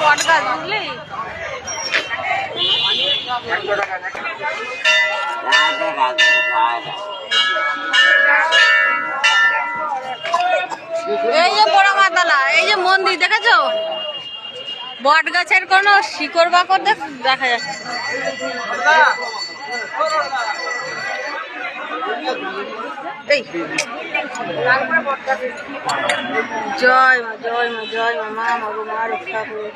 বট গাছ বুঝলি। এই যে বড় মাতালা, এই যে মন্দির দেখেছো, বট গাছের কোনো শিকড় বাকড় দেখা যাচ্ছে। এই জয় মা, জয় মা, জয় মা, মা মাগো, মা রক্ষা করো।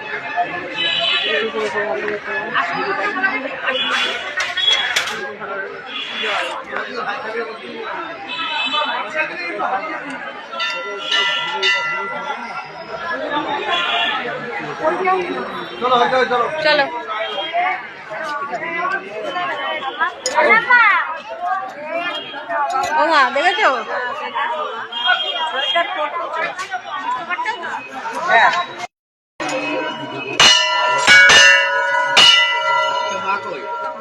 চলো ও মা, দেখেছো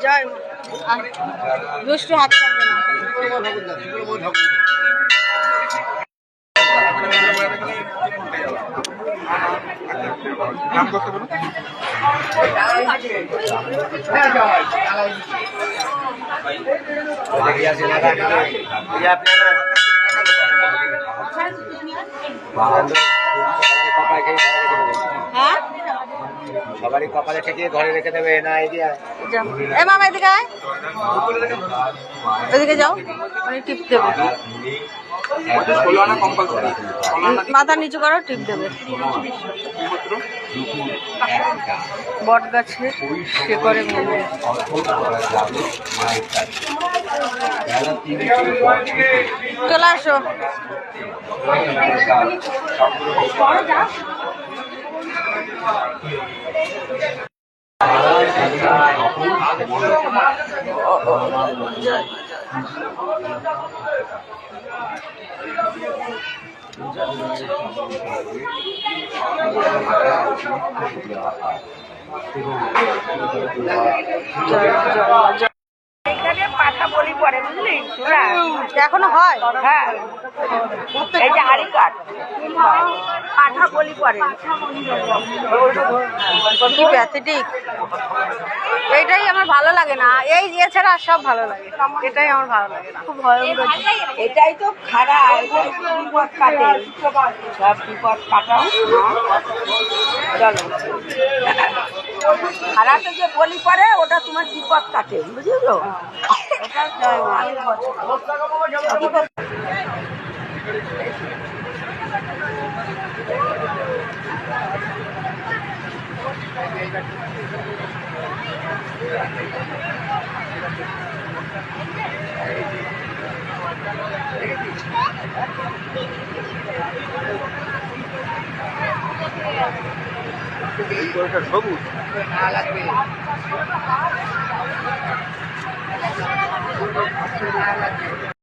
জয় মা, দুষ্টু হাত ছাড়বে না। সবারই কপালে ঠেকিয়ে ঘরে রেখে দেবে না আইডিয়া। এ মামা এদিকে আয়, এদিকে যাও, আমি টিপ দেবো। মাথা নিচু করো, টিপ দেবে। বট গাছে শেকড়ে মেলে চলে আসো। পাঠা বলি পড়ে বুঝলি, এখনো হয়? হ্যাঁ, এই যে হাড়ি কাঠ পাঠা বলি পড়ে। কি প্যাথেটিক, এইটাই আমার ভালো লাগে না। এই এছাড়া আর সব ভালো লাগে, এটাই আমার ভালো লাগে না, খুব ভয়ঙ্কর। এটাই তো খারাপ, বিপদ কাটে, সব বিপদ কাটাও। চলো, খারাপে যে বলি পড়ে ওটা তোমার বিপদ কাটে, বুঝলো? সবুজ